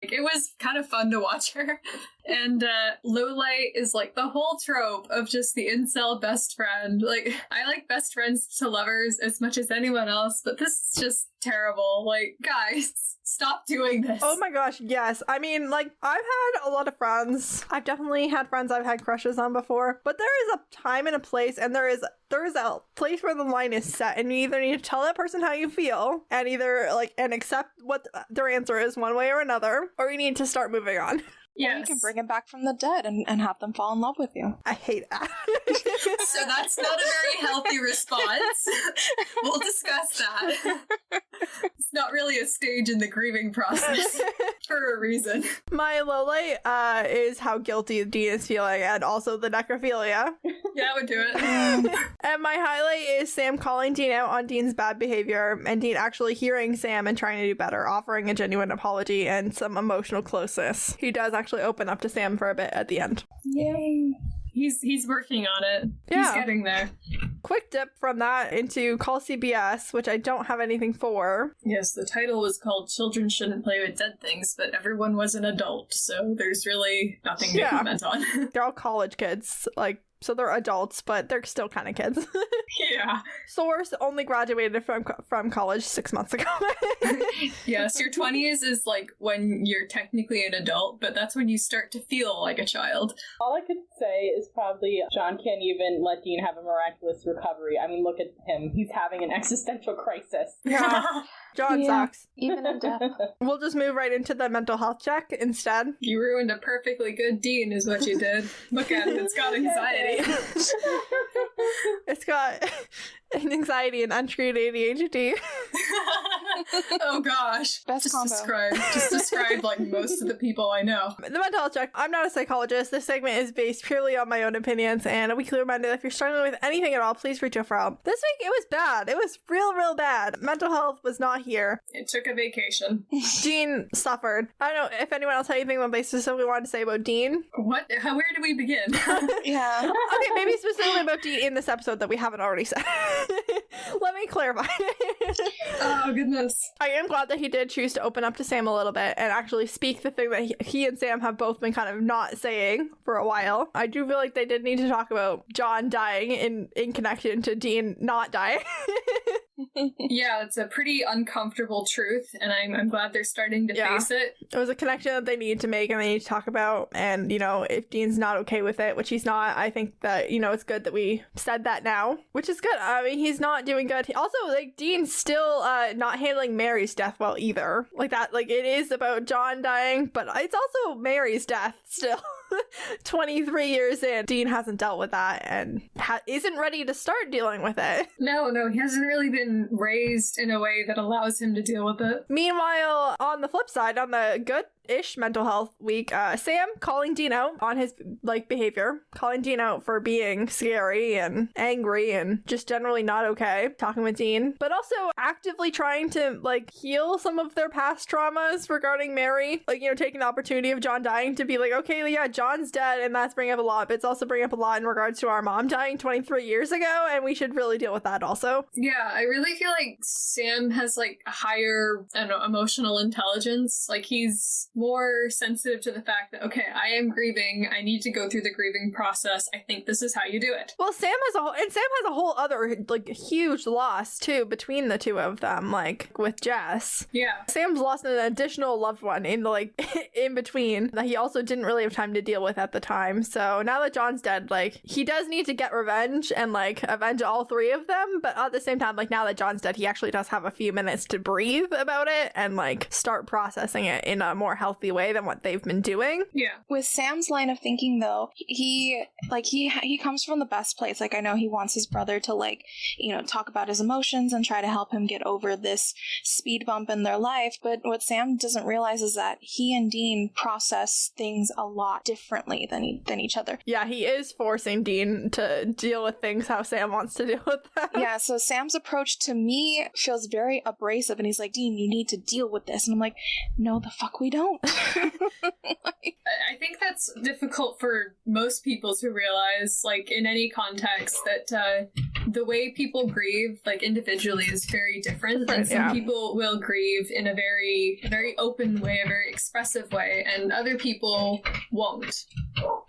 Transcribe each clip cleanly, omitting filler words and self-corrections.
It was kind of fun to watch her. And Lowlight is like the whole trope of just the incel best friend. Like, I like best friends to lovers as much as anyone else, but this is just terrible. Like, guys, stop doing this. Oh my gosh, yes. I mean, like, I've had a lot of friends. I've definitely had friends I've had crushes on before, but there is a time and a place, and there is a place where the line is set, and you either need to tell that person how you feel and and accept what their answer is one way or another, or you need to start moving on. Yeah, you can bring him back from the dead and have them fall in love with you. I hate that. So that's not a very healthy response. We'll discuss that. It's not really a stage in the grieving process for a reason. My lowlight is how guilty Dean is feeling, and also the necrophilia. Yeah, I would do it. And my highlight is Sam calling Dean out on Dean's bad behavior, and Dean actually hearing Sam and trying to do better, offering a genuine apology and some emotional closeness. He does actually open up to Sam for a bit at the end. Yay. He's working on it. Yeah. He's getting there. Quick dip from that into Call CBS, which I don't have anything for. Yes, the title was called Children Shouldn't Play with Dead Things, but everyone was an adult, so there's really nothing to comment on. They're all college kids, so they're adults, but they're still kind of kids. Yeah. Source only graduated from college 6 months ago. Yes, your 20s is like when you're technically an adult, but that's when you start to feel like a child. All I could say is probably John can't even let Dean have a miraculous recovery. I mean, look at him. He's having an existential crisis. Yeah. John sucks. Even in death. We'll just move right into the mental health check instead. You ruined a perfectly good Dean is what you did. Look at it, it's got anxiety. It's got anxiety and untreated ADHD. Oh gosh. Best combo. Just describe like most of the people I know. The mental health check. I'm not a psychologist. This segment is based purely on my own opinions, and a weekly reminder that if you're struggling with anything at all, please reach out for help. This week it was bad. It was real bad. Mental health was not here. It took a vacation. Dean suffered. I don't know if anyone else had anything that they specifically wanted to say about Dean. What? Where do we begin? Yeah. Okay, maybe specifically about Dean in this episode that we haven't already said. Let me clarify. Oh, goodness. I am glad that he did choose to open up to Sam a little bit and actually speak the thing that he and Sam have both been kind of not saying for a while. I do feel like they did need to talk about John dying in connection to Dean not dying. Yeah, it's a pretty uncomfortable truth, and I'm glad they're starting to face it. It was a connection that they needed to make and they need to talk about, and, if Dean's not okay with it, which he's not, I think that, it's good that we said that now, which is good. I mean, he's not doing good. Also, Dean's still not handling Mary's death well either. It is about John dying, but it's also Mary's death still. 23 years in, Dean hasn't dealt with that and isn't ready to start dealing with it. No, he hasn't really been raised in a way that allows him to deal with it. Meanwhile, on the flip side, on the good-ish mental health week, Sam calling Dean out on his behavior, calling Dean out for being scary and angry and just generally not okay, talking with Dean, but also actively trying to heal some of their past traumas regarding Mary, taking the opportunity of John dying to be okay, yeah, John's dead and that's bringing up a lot, but it's also bringing up a lot in regards to our mom dying 23 years ago, and we should really deal with that also. Yeah, I really feel like Sam has a higher, emotional intelligence. He's more sensitive to the fact that, okay, I am grieving, I need to go through the grieving process, I think this is how you do it. Well, Sam has a whole other huge loss too between the two of them, with Jess. Yeah. Sam's lost an additional loved one in the in between that he also didn't really have time to deal with at the time. So now that John's dead, he does need to get revenge and avenge all three of them, but at the same time, now that John's dead, he actually does have a few minutes to breathe about it and start processing it in a more healthy way than what they've been doing. Yeah. With Sam's line of thinking, though, he comes from the best place. I know he wants his brother to talk about his emotions and try to help him get over this speed bump in their life, but what Sam doesn't realize is that he and Dean process things a lot differently than each other. Yeah, he is forcing Dean to deal with things how Sam wants to deal with them. Yeah, so Sam's approach to me feels very abrasive, and he's like, Dean, you need to deal with this. And I'm like, no, the fuck we don't. I think that's difficult for most people to realize, in any context, that the way people grieve, like, individually is very different. And some people will grieve in a very, very open way, a very expressive way, and other people won't.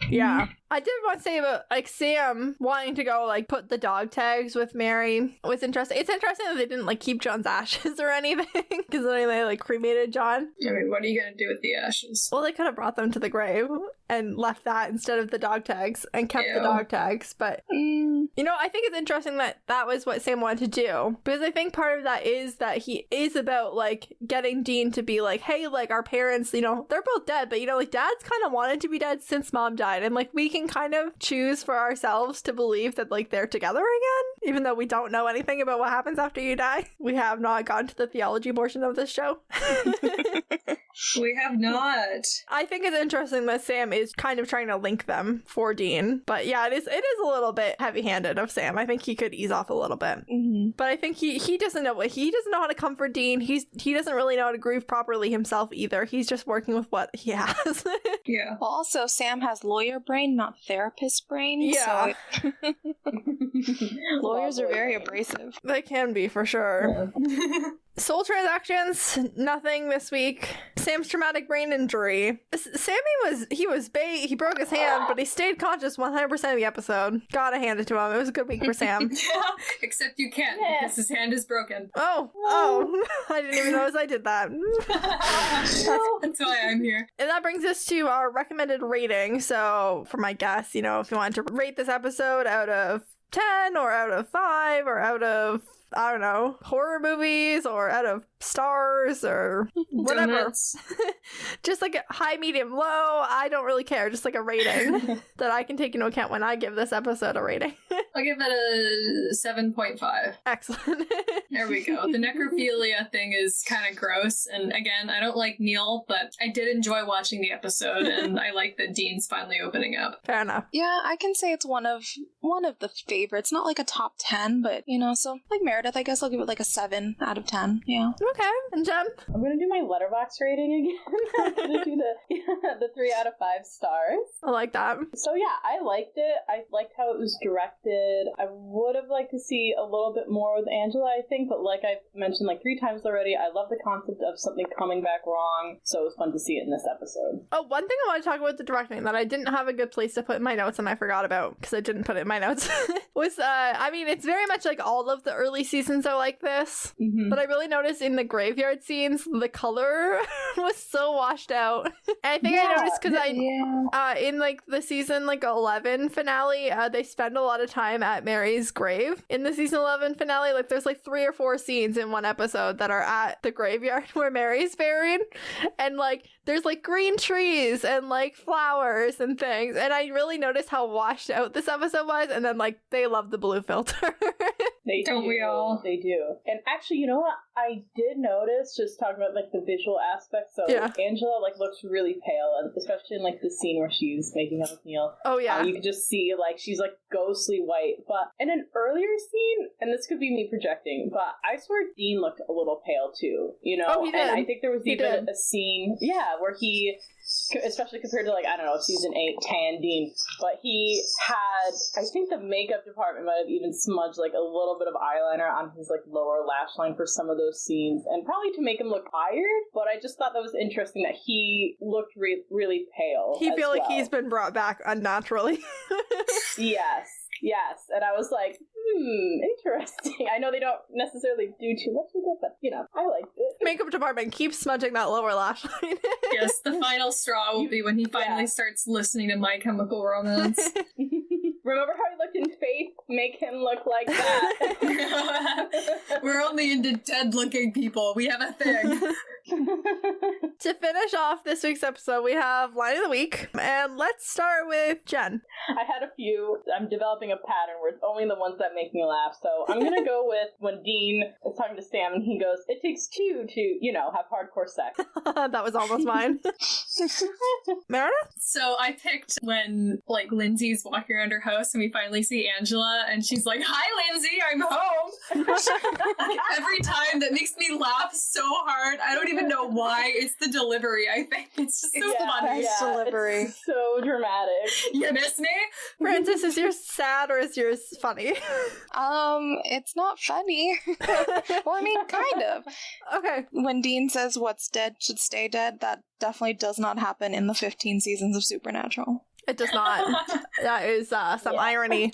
Yeah. I did want to say about, like, Sam wanting to go, like, put the dog tags with Mary was interesting. It's interesting that they didn't, like, keep John's ashes or anything, because then they, like, cremated John. I mean, what are you going to do with the ashes? Well, they could have brought them to the grave and left that instead of the dog tags and kept the dog tags, but, you know, I think it's interesting that that was what Sam wanted to do, because I think part of that is that he is about, like, getting Dean to be like, hey, like, our parents, you know, they're both dead, but, you know, like, Dad's kind of wanted to be dead since Mom died, and, like, we can kind of choose for ourselves to believe that, like, they're together again, even though we don't know anything about what happens after you die. We have not gone to the theology portion of this show. We have not. I think it's interesting that Sam is kind of trying to link them for Dean, but yeah, it is a little bit heavy-handed of Sam. I think he could ease off a little bit, but I think he doesn't know how to comfort Dean. He doesn't really know how to grieve properly himself either. He's just working with what he has. Yeah. Well, also Sam has lawyer brain, not therapist brain. Yeah. So lawyers are very abrasive. They can be, for sure. Yeah. Soul transactions, nothing this week. Sam's traumatic brain injury. Sammy he broke his hand, but he stayed conscious 100% of the episode. Gotta hand it to him. It was a good week for Sam. Except you can't, because his hand is broken. Oh, I didn't even notice I did that. That's why I'm here. And that brings us to our recommended rating. So for my guess, you know, if you wanted to rate this episode out of 10 or out of 5 or out of, I don't know, horror movies or out of stars or whatever. Just like a high, medium, low. I don't really care. Just like a rating that I can take into account when I give this episode a rating. I'll give it a 7.5. Excellent. There we go. The necrophilia thing is kind of gross. And again, I don't like Neil, but I did enjoy watching the episode, and I like that Dean's finally opening up. Fair enough. Yeah, I can say it's one of the favorites. Not like a top 10, but, you know, so like Meredith, I guess I'll give it like a 7 out of 10. Yeah. Okay. And Jen? I'm gonna do my letterbox rating again. I'm gonna do the 3 out of 5 stars. I like that. So yeah, I liked it. I liked how it was directed. I would have liked to see a little bit more with Angela, I think, but like I've mentioned like 3 times already, I love the concept of something coming back wrong, so it was fun to see it in this episode. Oh, one thing I want to talk about the directing that I didn't have a good place to put in my notes and I forgot about because I didn't put it in my notes was, I mean, it's very much like all of the early seasons are like this, but I really noticed in the graveyard scenes, the color was so washed out. And I think I noticed because in like the season like 11 finale, they spend a lot of time at Mary's grave. In the season 11 finale, like there's like 3 or 4 scenes in one episode that are at the graveyard where Mary's buried, and like there's like green trees and like flowers and things, and I really noticed how washed out this episode was. And then like they love the blue filter. They Don't do. we all? They do. And actually, you know what? I did notice, just talking about like the visual aspects. So Angela like looks really pale, and especially in like the scene where she's making out with Neil. Oh yeah, you could just see like she's like ghostly white. But in an earlier scene, and this could be me projecting, but I swear Dean looked a little pale too. You know, he did. And I think there was even a scene, where he, especially compared to like I don't know season 8 tan Dean, but he had, I think the makeup department might have even smudged like a little bit of eyeliner on his like lower lash line for some of those scenes, and probably to make him look tired. But I just thought that was interesting that he looked really pale. He feel like he's been brought back unnaturally. Yes, and I was like, interesting. I know they don't necessarily do too much with it, but, you know, I liked it. Makeup department keeps smudging that lower lash line. Yes, the final straw will be when he finally starts listening to My Chemical Romance. Remember how he looked in Faith? Make him look like that. We're only into dead-looking people. We have a thing. To finish off this week's episode, we have Line of the Week, and let's start with Jen. I had a few. I'm developing a pattern where it's only the ones that make me laugh, so I'm gonna go with when Dean is talking to Sam and he goes, "It takes 2 to, you know, have hardcore sex." That was almost mine. Meredith? So I picked when, like, Lindsay's walking around her house and we finally see Angela, and she's like, "Hi, Lindsay, I'm home." Every time that makes me laugh so hard. I don't even even know why. It's the delivery, I think. It's just so funny. Best delivery. It's so dramatic. You miss me? Francis, is yours sad or is yours funny? It's not funny. Well, I mean, kind of. Okay. When Dean says what's dead should stay dead, that definitely does not happen in the 15 seasons of Supernatural. It does not. That is some irony.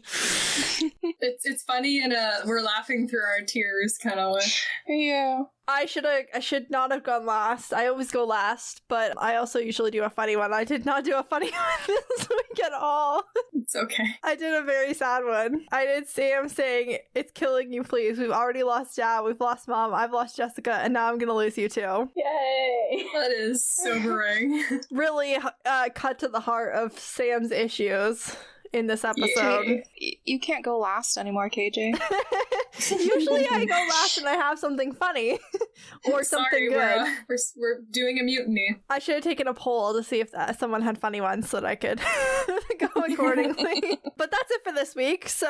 It's funny in a we're laughing through our tears kind of way. Yeah. I should not have gone last. I always go last, but I also usually do a funny one. I did not do a funny one this week at all. It's okay. I did a very sad one. I did Sam saying, "It's killing you, please. We've already lost Dad, we've lost Mom, I've lost Jessica, and now I'm gonna lose you too." Yay! That is sobering. Really cut to the heart of Sam's issues in this episode. You can't go last anymore, KJ. Usually I go last and I have something funny or something good. We're doing a mutiny. I should have taken a poll to see if someone had funny ones so that I could go accordingly. But that's it for this week. So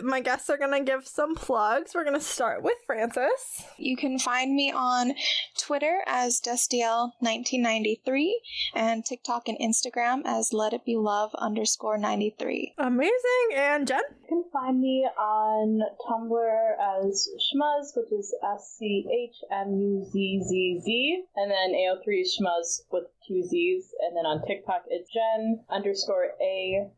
my guests are going to give some plugs. We're going to start with Francis. You can find me on Twitter as Destiel1993 and TikTok and Instagram as LetItBeLove_93. Amazing. And Jen? You can find me on Tumblr as Schmuzz, which is SCHMUZZZ, and then AO3 Schmuzz with 2 Z's, and then on TikTok it's Jen_AYYE.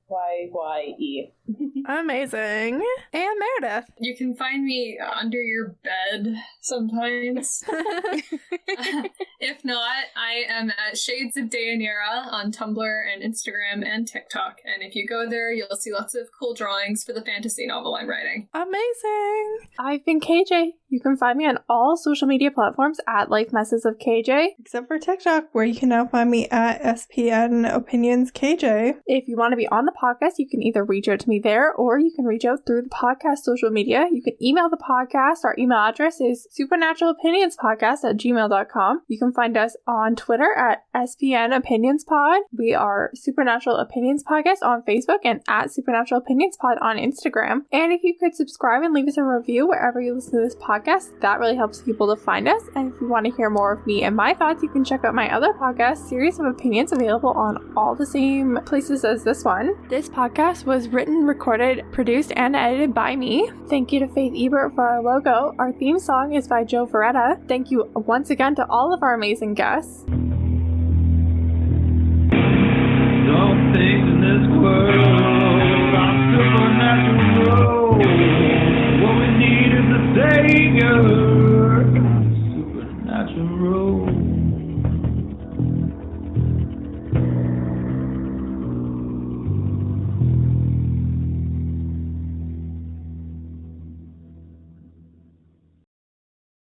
Amazing. And Meredith? You can find me under your bed sometimes. If not, I am at Shades of Dayanira on Tumblr and Instagram and TikTok. And if you go there, you'll see lots of cool drawings for the fantasy novel I'm writing. Amazing. I've been KJ. You can find me on all social media platforms at Life Messes of KJ. Except for TikTok, where you can now find me at SPN Opinions KJ. If you want to be on the podcast, you can either reach out to me there or you can reach out through the podcast social media. You can email the podcast. Our email address is supernaturalopinionspodcast@gmail.com. You can find us on Twitter at SPN Opinions Pod. We are Supernatural Opinions Podcast on Facebook and at Supernatural Opinions Pod on Instagram. And if you could subscribe and leave us a review wherever you listen to this podcast, that really helps people to find us. And if you want to hear more of me and my thoughts, you can check out my other podcast, Series of Opinions, available on all the same places as this one. This podcast was written, recorded, produced, and edited by me. Thank you to Faith Ebert for our logo. Our theme song is by Joe Veretta. Thank you once again to all of our amazing guests. Don't things in this world are supernatural. What we need is a savior.